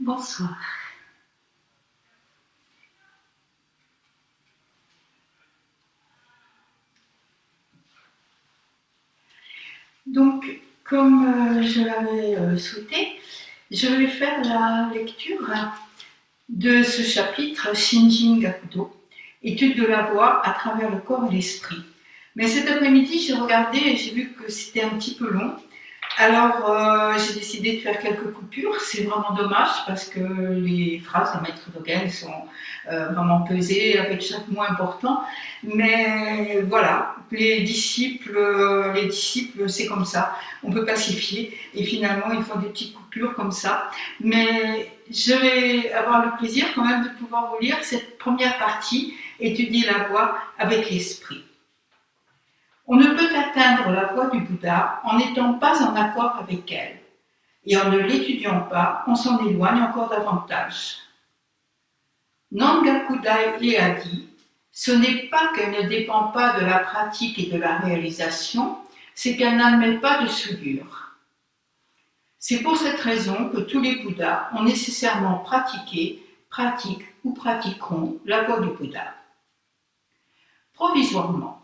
Bonsoir. Donc, comme je l'avais souhaité, je vais faire la lecture de ce chapitre Shinjin Gakudo, étude de la voix à travers le corps et l'esprit. Mais cet après-midi, j'ai regardé et j'ai vu que c'était un petit peu long. Alors, j'ai décidé de faire quelques coupures. C'est vraiment dommage parce que les phrases de Maître Dogen sont vraiment pesées avec chaque mot important. Mais voilà, les disciples, c'est comme ça. On peut pacifier et finalement, ils font des petites coupures comme ça. Mais je vais avoir le plaisir quand même de pouvoir vous lire cette première partie, étudier la voix avec l'esprit. On ne peut atteindre la voie du Bouddha en n'étant pas en accord avec elle. Et en ne l'étudiant pas, on s'en éloigne encore davantage. Nangaku Dai a dit, ce n'est pas qu'elle ne dépend pas de la pratique et de la réalisation, c'est qu'elle n'admet pas de souillure. C'est pour cette raison que tous les Bouddhas ont nécessairement pratiqué, pratiquent ou pratiqueront la voie du Bouddha. Provisoirement,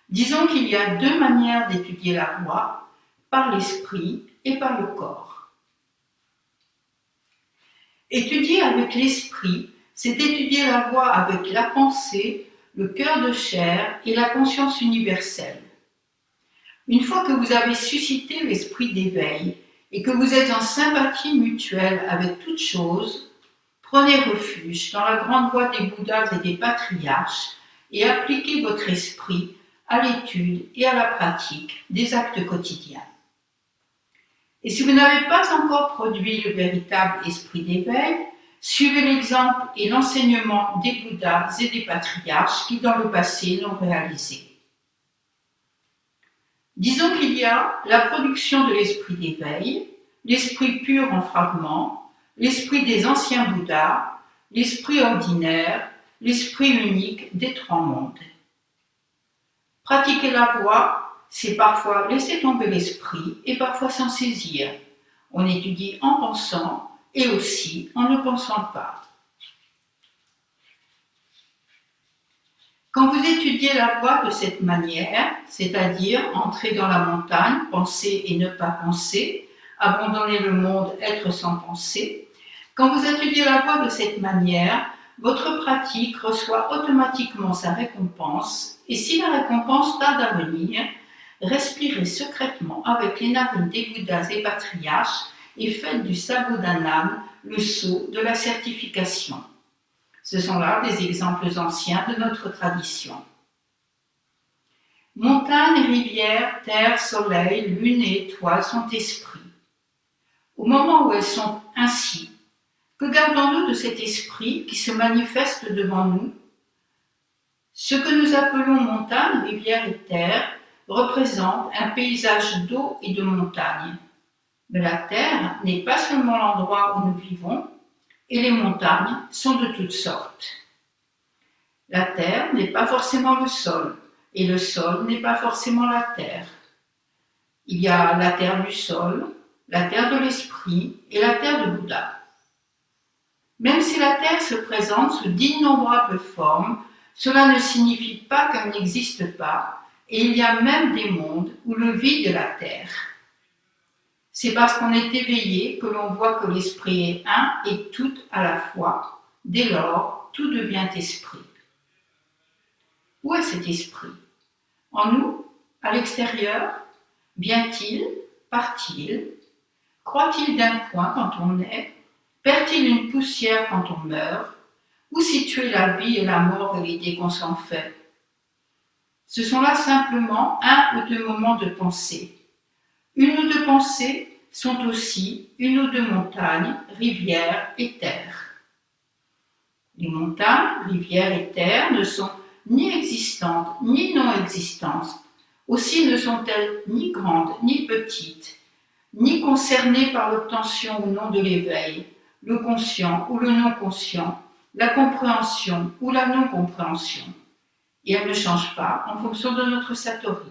disons qu'il y a deux manières d'étudier la voix, par l'esprit et par le corps. Étudier avec l'esprit, c'est étudier la voix avec la pensée, le cœur de chair et la conscience universelle. Une fois que vous avez suscité l'esprit d'éveil et que vous êtes en sympathie mutuelle avec toute chose, prenez refuge dans la grande voie des Bouddhas et des patriarches et appliquez votre esprit à l'étude et à la pratique des actes quotidiens. Et si vous n'avez pas encore produit le véritable esprit d'éveil, suivez l'exemple et l'enseignement des Bouddhas et des patriarches qui, dans le passé, l'ont réalisé. Disons qu'il y a la production de l'esprit d'éveil, l'esprit pur en fragments, l'esprit des anciens Bouddhas, l'esprit ordinaire, l'esprit unique des trois mondes. Pratiquer la voix, c'est parfois laisser tomber l'esprit et parfois s'en saisir. On étudie en pensant et aussi en ne pensant pas. Quand vous étudiez la voix de cette manière, c'est-à-dire entrer dans la montagne, penser et ne pas penser, abandonner le monde, être sans penser, quand vous étudiez la voix de cette manière, votre pratique reçoit automatiquement sa récompense et si la récompense tarde à venir, respirez secrètement avec les narines des Bouddhas et patriarches et faites du Sabodhanam le sceau de la certification. Ce sont là des exemples anciens de notre tradition. Montagnes, rivières, terre, soleil, lune et étoiles sont esprits. Au moment où elles sont ainsi, que gardons-nous de cet esprit qui se manifeste devant nous? Ce que nous appelons montagne, rivière et terre représente un paysage d'eau et de montagne. Mais la terre n'est pas seulement l'endroit où nous vivons, et les montagnes sont de toutes sortes. La terre n'est pas forcément le sol, et le sol n'est pas forcément la terre. Il y a la terre du sol, la terre de l'esprit et la terre de Bouddha. Même si la terre se présente sous d'innombrables formes, cela ne signifie pas qu'elle n'existe pas, et il y a même des mondes où le vide est la terre. C'est parce qu'on est éveillé que l'on voit que l'esprit est un et tout à la fois. Dès lors, tout devient esprit. Où est cet esprit? En nous? À l'extérieur? Vient-il? Part-il? Croît-il d'un point quand on naît? Perd-il une poussière quand on meurt? Où situer la vie et la mort et l'idée qu'on s'en fait? Ce sont là simplement un ou deux moments de pensée. Une ou deux pensées sont aussi une ou deux montagnes, rivières et terres. Les montagnes, rivières et terres ne sont ni existantes ni non existantes. Aussi ne sont-elles ni grandes ni petites, ni concernées par l'obtention ou non de l'éveil, le conscient ou le non-conscient, la compréhension ou la non-compréhension. Et elles ne changent pas en fonction de notre satori.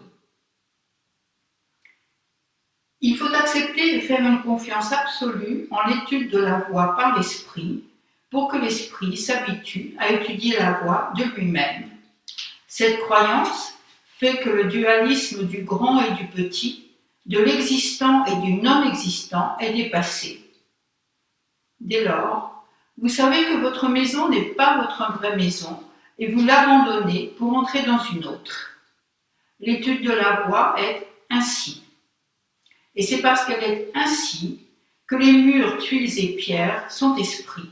Il faut accepter et faire une confiance absolue en l'étude de la voix par l'esprit pour que l'esprit s'habitue à étudier la voix de lui-même. Cette croyance fait que le dualisme du grand et du petit, de l'existant et du non-existant est dépassé. Dès lors, vous savez que votre maison n'est pas votre vraie maison et vous l'abandonnez pour entrer dans une autre. L'étude de la voix est ainsi. Et c'est parce qu'elle est ainsi que les murs, tuiles et pierres sont esprits.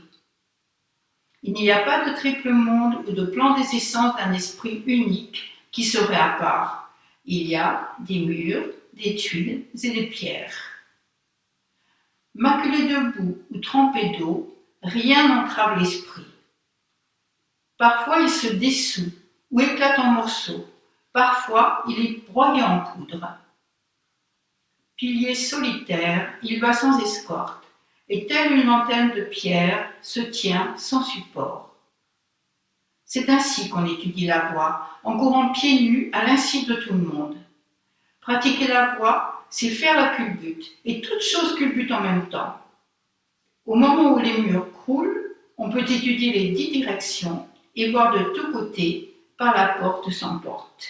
Il n'y a pas de triple monde ou de plan des essences d'un esprit unique qui serait à part. Il y a des murs, des tuiles et des pierres. Maculé de boue ou trempé d'eau, rien n'entrave l'esprit. Parfois il se dessout ou éclate en morceaux, parfois il est broyé en poudre. Pilier solitaire, il va sans escorte, et telle une antenne de pierre se tient sans support. C'est ainsi qu'on étudie la voix, en courant pieds nus à l'insu de tout le monde. Pratiquer la voix, c'est faire la culbute, et toutes choses culbutent en même temps. Au moment où les murs croulent, on peut étudier les 10 directions et voir de tous côtés par la porte sans porte.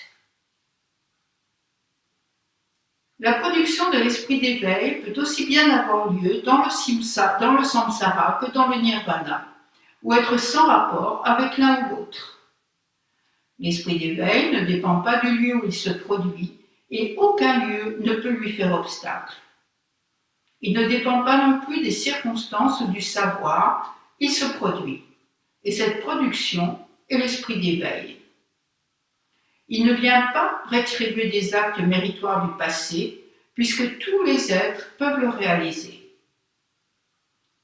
La production de l'esprit d'éveil peut aussi bien avoir lieu dans le samsara que dans le nirvana, ou être sans rapport avec l'un ou l'autre. L'esprit d'éveil ne dépend pas du lieu où il se produit et aucun lieu ne peut lui faire obstacle. Il ne dépend pas non plus des circonstances ou du savoir, il se produit. Et cette production est l'esprit d'éveil. Il ne vient pas rétribuer des actes méritoires du passé, puisque tous les êtres peuvent le réaliser.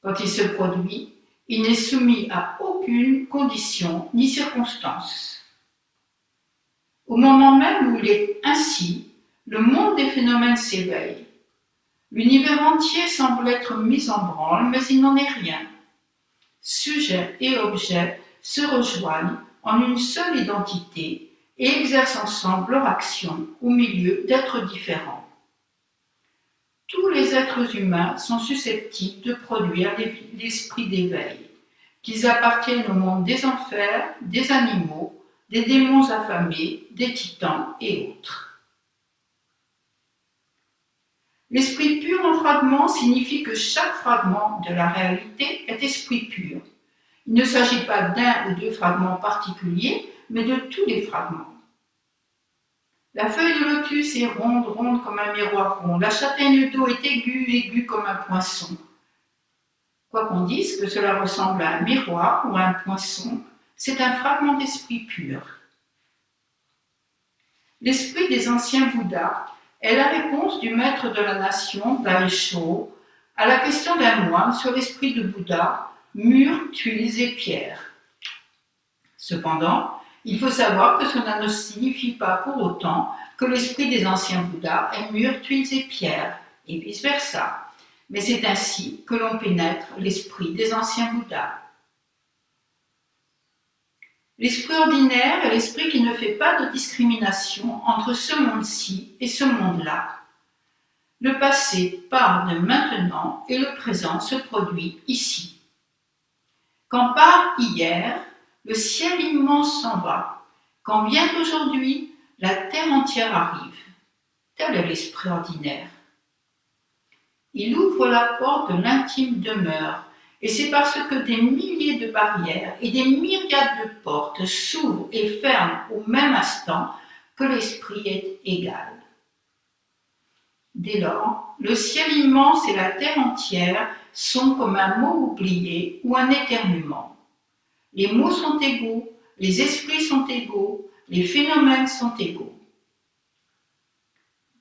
Quand il se produit, il n'est soumis à aucune condition ni circonstance. Au moment même où il est ainsi, le monde des phénomènes s'éveille. L'univers entier semble être mis en branle, mais il n'en est rien. Sujet et objet se rejoignent en une seule identité et exercent ensemble leur action au milieu d'êtres différents. Tous les êtres humains sont susceptibles de produire l'esprit d'éveil, qu'ils appartiennent au monde des enfers, des animaux, des démons affamés, des titans et autres. L'esprit pur en fragments signifie que chaque fragment de la réalité est esprit pur. Il ne s'agit pas d'un ou deux fragments particuliers, mais de tous les fragments. La feuille de lotus est ronde, ronde comme un miroir rond. La châtaigne d'eau est aiguë, aiguë comme un poinçon. Quoi qu'on dise que cela ressemble à un miroir ou à un poinçon, c'est un fragment d'esprit pur. L'esprit des anciens Bouddhas est la réponse du maître de la nation, Daisho, à la question d'un moine sur l'esprit de Bouddha, murs, tuiles et pierres. Cependant, il faut savoir que cela ne signifie pas pour autant que l'esprit des anciens Bouddhas est murs, tuiles et pierres, et vice-versa. Mais c'est ainsi que l'on pénètre l'esprit des anciens Bouddhas. L'esprit ordinaire est l'esprit qui ne fait pas de discrimination entre ce monde-ci et ce monde-là. Le passé part de maintenant et le présent se produit ici. Quand part hier, le ciel immense s'en va. Quand vient aujourd'hui, la terre entière arrive. Tel est l'esprit ordinaire. Il ouvre la porte de l'intime demeure, et c'est parce que des milliers de barrières et des myriades de portes s'ouvrent et ferment au même instant que l'esprit est égal. Dès lors, le ciel immense et la terre entière sont comme un mot oublié ou un éternuement. Les mots sont égaux, les esprits sont égaux, les phénomènes sont égaux.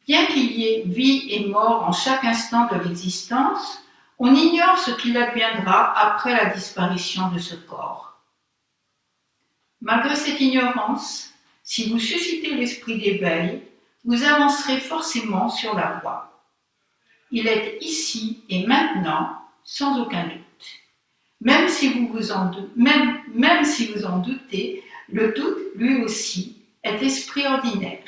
Bien qu'il y ait vie et mort en chaque instant de l'existence, on ignore ce qu'il adviendra après la disparition de ce corps. Malgré cette ignorance, si vous suscitez l'esprit d'éveil, vous avancerez forcément sur la voie. Il est ici et maintenant, sans aucun doute. Même si vous en doutez, le doute, lui aussi, est esprit ordinaire.